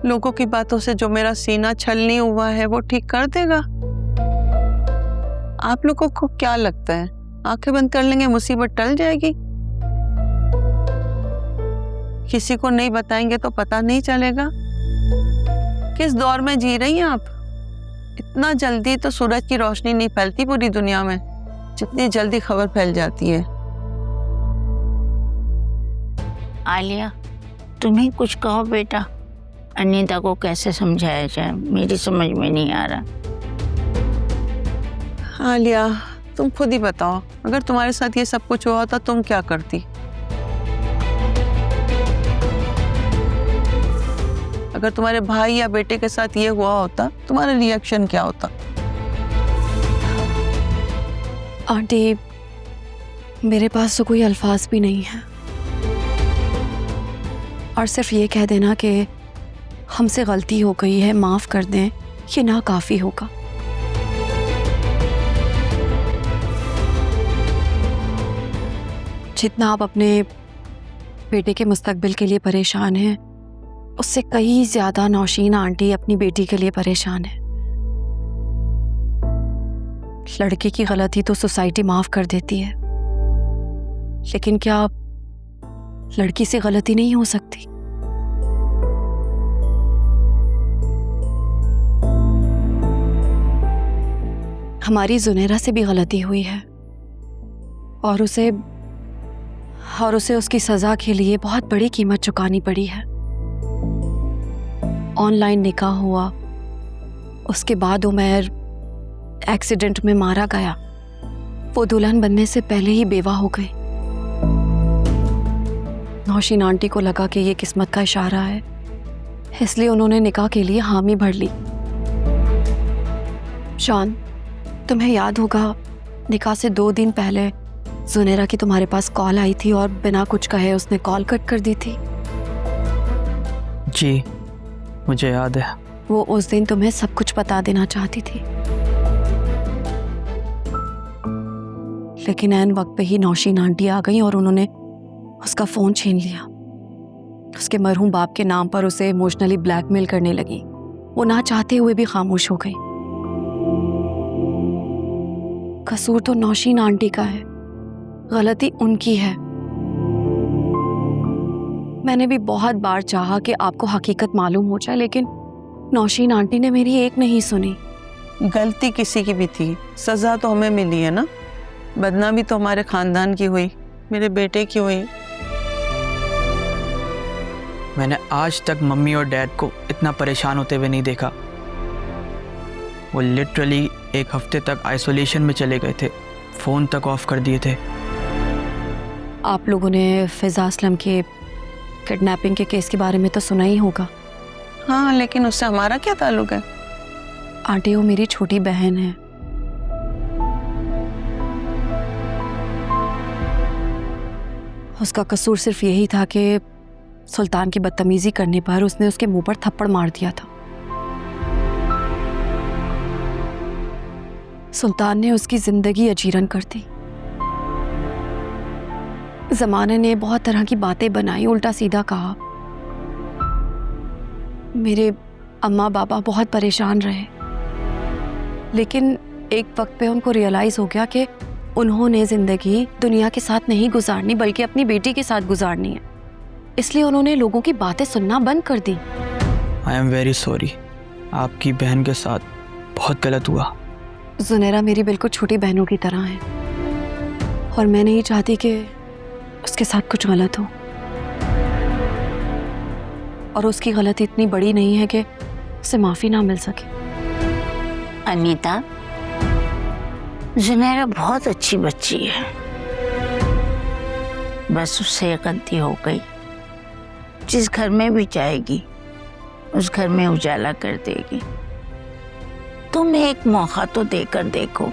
लोगों की बातों से जो मेरा सीना छलनी हुआ है वो ठीक कर देगा? आप लोगों को क्या लगता है आंखें बंद कर लेंगे मुसीबत टल जाएगी? किसी को नहीं बताएंगे तो पता नहीं चलेगा? किस दौर में जी रही हैं आप? इतना जल्दी तो सूरज की रोशनी नहीं फैलती पूरी दुनिया में जितनी जल्दी खबर फैल जाती है। आलिया, तुम्हें कुछ कहो बेटा। अनीता को कैसे समझाया जाए, मेरी समझ में नहीं आ रहा। आलिया, तुम खुद ही बताओ, अगर तुम्हारे साथ ये सब कुछ हुआ होता तुम क्या करती? अगर तुम्हारे भाई या बेटे के साथ ये हुआ होता तुम्हारा रिएक्शन क्या होता? आंटी, मेरे पास तो कोई अल्फाज भी नहीं है, और सिर्फ ये कह देना कि हमसे गलती हो गई है, माफ़ कर दें, ये ना काफ़ी होगा। जितना आप अपने बेटे के मुस्तकबिल के लिए परेशान हैं, उससे कई ज़्यादा नौशीन आंटी अपनी बेटी के लिए परेशान है। लड़के की गलती तो सोसाइटी माफ़ कर देती है, लेकिन क्या लड़की से गलती नहीं हो सकती? हमारी जुनैरा से भी गलती हुई है और उसे उसकी सज़ा के लिए बहुत बड़ी कीमत चुकानी पड़ी है। ऑनलाइन निकाह हुआ, उसके बाद उमैर एक्सीडेंट में मारा गया। वो दुल्हन बनने से पहले ही बेवा हो गई। नौशीन आंटी को लगा कि ये किस्मत का इशारा है, इसलिए उन्होंने निकाह के लिए हामी भर ली। शान, तुम्हें याद होगा निकाह से 2 दिन पहले जुनैरा की तुम्हारे पास कॉल आई थी और बिना कुछ कहे उसने कॉल कट कर दी थी। जी, मुझे याद है। वो उस दिन तुम्हें सब कुछ बता देना चाहती थी, लेकिन ऐन वक्त पे ही नौशीन आंटी आ गई और उन्होंने उसका फ़ोन छीन लिया। उसके मरहूम बाप के नाम पर उसे इमोशनली ब्लैकमेल करने लगी। वो ना चाहते हुए भी खामोश हो गई। कसूर तो नौशीन आंटी का है, गलती उनकी है। मैंने भी बहुत बार चाहा कि आपको हकीकत मालूम हो जाए, लेकिन नौशीन आंटी ने मेरी एक नहीं सुनी। गलती किसी की भी थी, सजा तो हमें मिली है ना। बदनामी तो हमारे खानदान की हुई, मेरे बेटे की हुई। मैंने आज तक मम्मी और डैड को इतना परेशान होते हुए नहीं देखा। वो लिटरली 1 हफ्ते तक आइसोलेशन में चले गए थे, फ़ोन तक ऑफ कर दिए थे। आप लोगों ने फ़िज़ा असलम के किडनैपिंग के केस के बारे में तो सुना ही होगा। हाँ, लेकिन उससे हमारा क्या ताल्लुक है? आंटी, वो मेरी छोटी बहन है। उसका कसूर सिर्फ यही था कि सुल्तान की बदतमीजी करने पर उसने उसके मुंह पर थप्पड़ मार दिया था। सुल्तान ने उसकी जिंदगी अजीरन कर दी। जमाने ने बहुत तरह की बातें बनाई, उल्टा सीधा कहा। मेरे अम्मा बाबा बहुत परेशान रहे, लेकिन एक वक्त पे उनको रियलाइज हो गया कि उन्होंने जिंदगी दुनिया के साथ नहीं गुजारनी बल्कि अपनी बेटी के साथ गुजारनी है। इसलिए उन्होंने लोगों की बातें सुनना बंद कर दी। आई एम वेरी सॉरी, आपकी बहन के साथ बहुत गलत हुआ। जुनैरा मेरी बिल्कुल छोटी बहनों की तरह है और मैं नहीं चाहती कि उसके साथ कुछ गलत हो, और उसकी गलती इतनी बड़ी नहीं है कि उसे माफ़ी ना मिल सके। अनीता, जुनैरा बहुत अच्छी बच्ची है, बस उससे गलती हो गई। जिस घर में भी जाएगी उस घर में उजाला कर देगी। तुम एक मौका तो देकर देखो।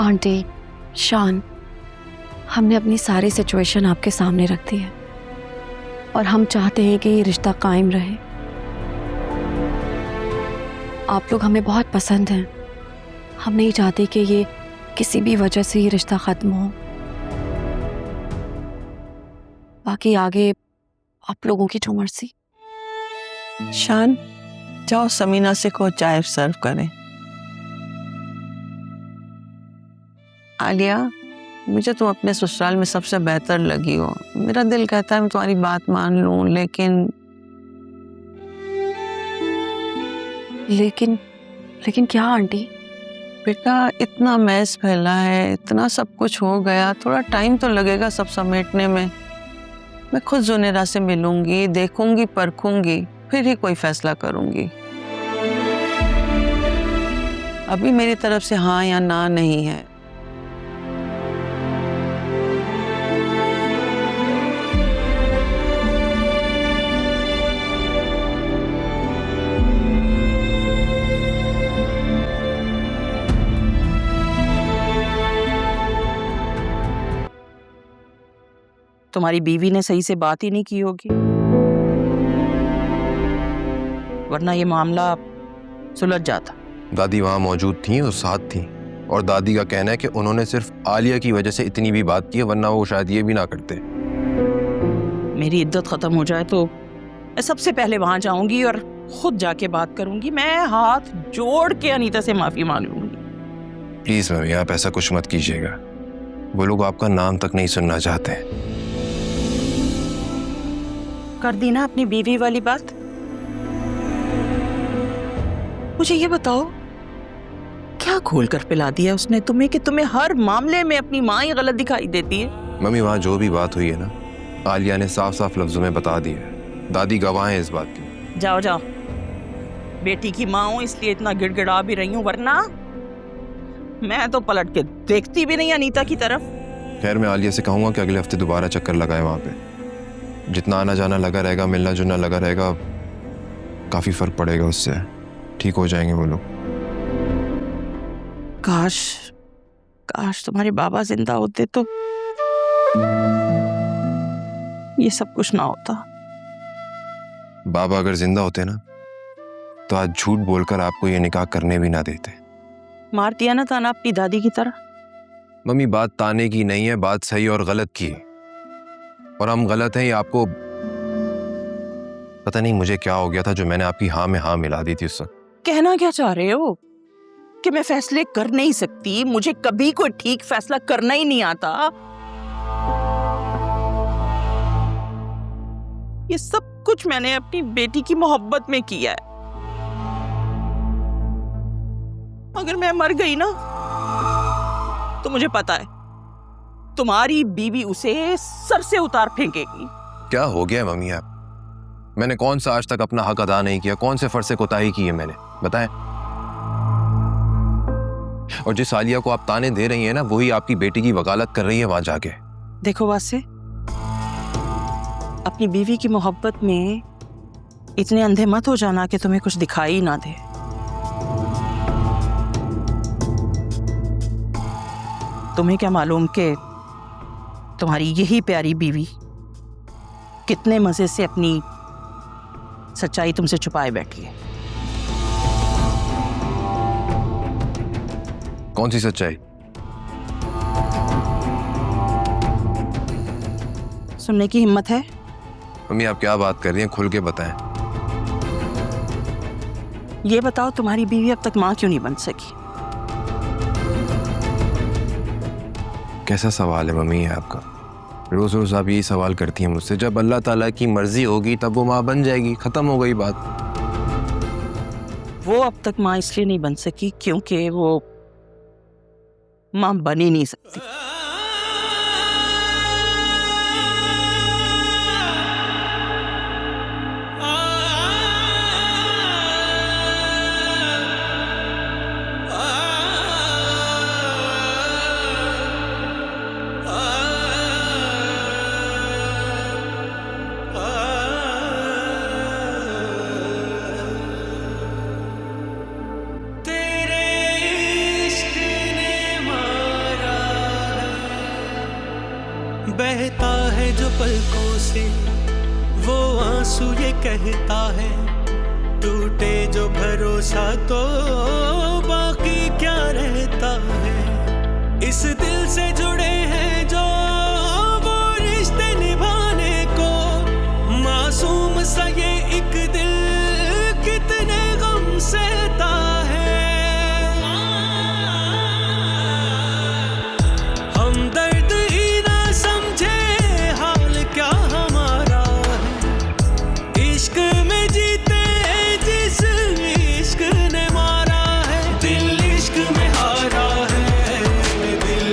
आंटी, शान, हमने अपनी सारी सिचुएशन आपके सामने रख दी है और हम चाहते हैं कि ये रिश्ता कायम रहे। आप लोग हमें बहुत पसंद हैं। हम नहीं चाहते कि ये किसी भी वजह से ये रिश्ता ख़त्म हो। बाकी आगे आप लोगों की जो मर्जी। शान, जाओ समीना से को चाय सर्व करें। आलिया, मुझे तुम अपने ससुराल में सबसे बेहतर लगी हो। मेरा दिल कहता है मैं तुम्हारी बात मान लूं, लेकिन क्या आंटी? बेटा इतना मैस फैला है, इतना सब कुछ हो गया, थोड़ा टाइम तो लगेगा सब समेटने में। मैं खुद जुनेरा से मिलूंगी, देखूंगी, परखूंगी, फिर ही कोई फैसला करूंगी। अभी मेरी तरफ से हाँ या ना नहीं है। तुम्हारी बीवी ने सही से बात ही नहीं की होगी, वरना ये मामला सुलझ जाता। दादी वहाँ मौजूद थी और साथ थी, और दादी का कहना है कि उन्होंने सिर्फ आलिया की वजह से इतनी भी बात की है, वरना वो शायद ये भी ना करते। मेरी इद्दत खत्म हो जाए तो मैं सबसे पहले वहां जाऊंगी और खुद जाके बात करूंगी। मैं हाथ जोड़ के अनीता से माफी मांग लूंगी। प्लीज मम्मी, आप ऐसा कुछ मत कीजिएगा। वो लोग आपका नाम तक नहीं सुनना चाहते। कर दी ना अपनी बीवी वाली बात। मुझे ये बताओ, क्या खोल कर पिला दिया उसने तुम्हें कि तुम्हें हर मामले में अपनी माँ ही गलत दिखाई देती है? मम्मी, वहाँ जो भी बात हुई है ना, आलिया ने साफ साफ लफ्जों में बता दी है। दादी गवाह है इस बात की। जाओ जाओ, बेटी की माँ हूं इसलिए इतना गिड़गिड़ा भी रही हूं, वरना मैं तो पलट के देखती भी नहीं अनीता की तरफ। खैर, मैं आलिया से कहूंगा कि अगले हफ्ते दोबारा चक्कर लगाए वहाँ पे। जितना आना जाना लगा रहेगा, मिलना जुलना लगा रहेगा, काफी फर्क पड़ेगा उससे। ठीक हो जाएंगे वो लोग। काश काश तुम्हारे बाबा जिंदा होते तो ये सब कुछ ना होता। बाबा अगर जिंदा होते ना, तो आज झूठ बोलकर आपको ये निकाह करने भी ना देते। मार दिया ना ताना अपनी दादी की तरह। मम्मी, बात ताने की नहीं है, बात सही और गलत की है। और हम गलत हैं, ये आपको पता नहीं मुझे क्या हो गया था जो मैंने आपकी हाँ में हाँ मिला दी थी उस वक्त। कहना क्या चाह रहे हो कि मैं फैसले कर नहीं सकती? मुझे कभी कोई ठीक फैसला करना ही नहीं आता। ये सब कुछ मैंने अपनी बेटी की मोहब्बत में किया है। अगर मैं मर गई ना, तो मुझे पता है तुम्हारी बीवी उसे सर से उतार फेंकेगी। क्या हो गया है मम्मी आप? मैंने कौन सा आज तक अपना हक अदा नहीं किया? कौन से फर्ज से कोताही की है मैंने, बताएं? और जिस आलिया को आप ताने दे रही हैं ना, वही आपकी बेटी की वकालत कर रही है वहां जाके। देखो वासे, अपनी बीवी की मोहब्बत में इतने अंधे मत हो जाना कि तुम्हें कुछ दिखाई ना दे। तुम्हें क्या मालूम कि तुम्हारी यही प्यारी बीवी कितने मजे से अपनी सच्चाई तुमसे छुपाए बैठी है। कौन सी सच्चाई? सुनने की हिम्मत है? मम्मी, आप क्या बात कर रही हैं? खुल के बताएं। ये बताओ, तुम्हारी बीवी अब तक मां क्यों नहीं बन सकी? कैसा सवाल है मम्मी ये आपका? रोज रोज आप यही सवाल करती हैं मुझसे। जब अल्लाह ताला की मर्जी होगी तब वो माँ बन जाएगी, खत्म हो गई बात। वो अब तक मां इसलिए नहीं बन सकी क्योंकि वो मां बन ही नहीं सकती। बहता है जो पलकों से वो आंसू ये कहता